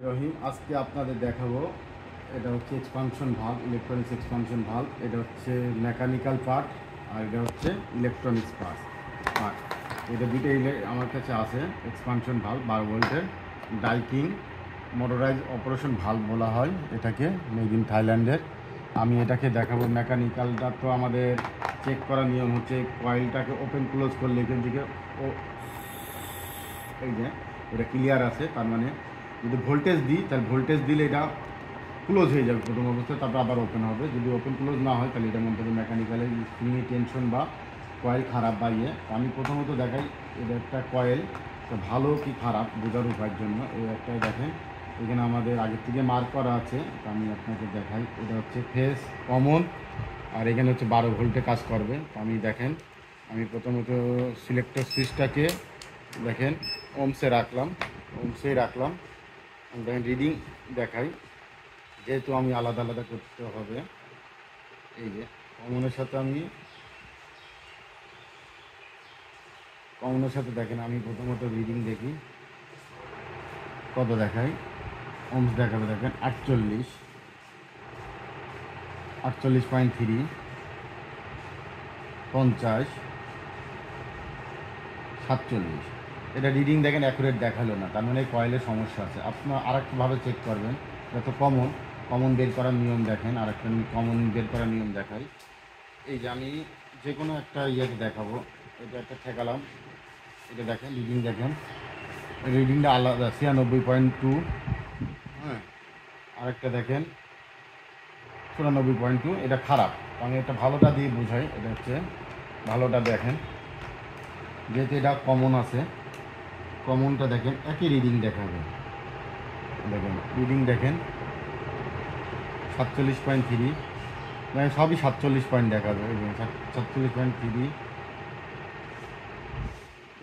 রহিম, আজকে আপনাদের দেখাবো এটা হচ্ছে expansion valve, electronics expansion valve. এটা হচ্ছে মেকানিক্যাল পার্ট আর এটা হচ্ছে ইলেকট্রনিক্স পার্ট। এটা দুটো আমার কাছে আছে। এক্সপানশন ভাল্ব 12 ভোল্টের ডাইকিং মোটরাইজ অপারেশন ভাল্ব বলা হয় এটাকে, মেড ইন থাইল্যান্ডের। আমি এটাকে দেখাবো। মেকানিক্যালটা তো আমাদের চেক করার নিয়ম হচ্ছে কয়েলটাকে ওপেন ক্লোজ করলে এখান থেকে এই যে এটা ক্লিয়ার আছে, তার মানে যদি ভোল্টেজ দিই তাহলে ভোল্টেজ দিলে এটা ক্লোজ হয়ে যাবে প্রথম অবস্থায়, তারপর আবার ওপেন হবে। যদি ওপেন ক্লোজ না হয় তাহলে এটার মধ্যে মেকানিক্যালের স্প্রিংয়ে টেনশন বা কয়েল খারাপ বা ইয়ে। আমি প্রথমত দেখাই এটা একটা কয়েল, তো ভালো কি খারাপ বোঝার উপায়ের জন্য এই একটা দেখেন এখানে আমাদের আগের থেকে মার্ক করা আছে। তো আমি আপনাকে দেখাই, এটা হচ্ছে ফেস কমন আর এখানে হচ্ছে 12 ভোল্টে কাজ করবে। তো আমি দেখেন, আমি প্রথমত সিলেক্টর সুইচটাকে দেখেন ওমসে রাখলাম, দেখেন রিডিং দেখাই, যেহেতু আমি আলাদা আলাদা করতে হবে। এই যে কমনের সাথে দেখেন আমি প্রথমত রিডিং দেখি কত দেখাই। ওমস দেখাবে দেখেন 48.3, 50, 47। এটা রিডিং দেখেন অ্যাকুরেট দেখালো না, তার মানে কয়েলের সমস্যা আছে। আপনার আরেকটাভাবে চেক করবেন, এটা তো কমন বের করার নিয়ম দেখেন। আরেকটা কমন বের করার নিয়ম দেখাই। এই যে আমি যে কোনো একটা ইয়েকে দেখাবো, এটা একটা ঠেকালাম, এটা দেখেন রিডিং দেখেন, রিডিংটা আলাদা 96.2। হ্যাঁ, আরেকটা দেখেন 94.2, এটা খারাপ। আমি এটা ভালোটা দিয়ে বোঝাই, এটা হচ্ছে ভালোটা দেখেন, যেহেতু এটা কমন আছে, কমনটা দেখেন একই রিডিং দেখাবে। দেখেন রিডিং দেখেন 47.3, মানে সবই 47 পয়েন্ট দেখাবে। 47.3,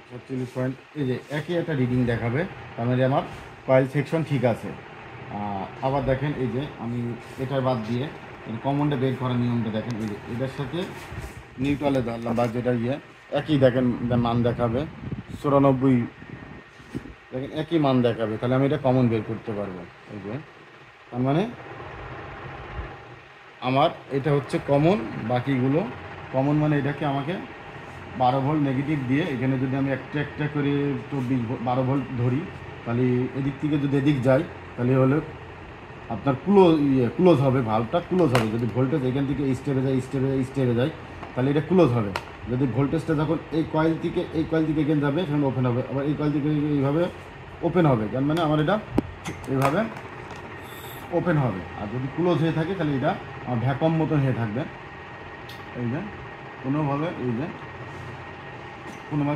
47 পয়েন্ট, এই যে একই একটা রিডিং দেখাবে, তার মানে আমার কয়েল সেকশন ঠিক আছে। আবার দেখেন এই যে আমি এটার বাদ দিয়ে কমনটা বের করার নিয়মটা দেখেন, এই যে এটার সাথে নিউট্রালে ধরলাম বা যেটা একই দেখেন মান দেখাবে 94, দেখেন একই মান দেখাবে, তাহলে আমি এটা কমন বের করতে পারবো। এই যে তার মানে আমার এটা হচ্ছে কমন, বাকিগুলো কমন, মানে এটাকে আমাকে 12 ভোল্ট নেগেটিভ দিয়ে এখানে যদি আমি একটা করে 12 ভোল্ট ধরি, তাহলে এদিক থেকে যদি এদিক যাই তাহলে হলে আপনার ক্লোজ হবে, ভাল্বটা ক্লোজ হবে। যদি ভোল্টেজ এখান থেকে এই স্টেপে যায় তাহলে এটা ক্লোজ হবে। যদি ভোল্টেজটা যখন এই কয়েল থেকে এখানে যাবে সেখানে ওপেন হবে, আবার এই কয়েল থেকে এইভাবে ওপেন হবে, তার মানে আমার এটা এইভাবে ওপেন হবে। আর যদি ক্লোজ হয়ে থাকে তাহলে এটা ভ্যাকুয়াম মতন হয়ে থাকবে। এই যে কোনোভাবে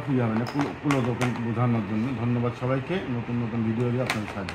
ফ্রি হবে না, ক্লোজ ওপেন বোঝানোর জন্য। ধন্যবাদ সবাইকে। নতুন ভিডিও দিয়ে আপনাদের সাহায্য।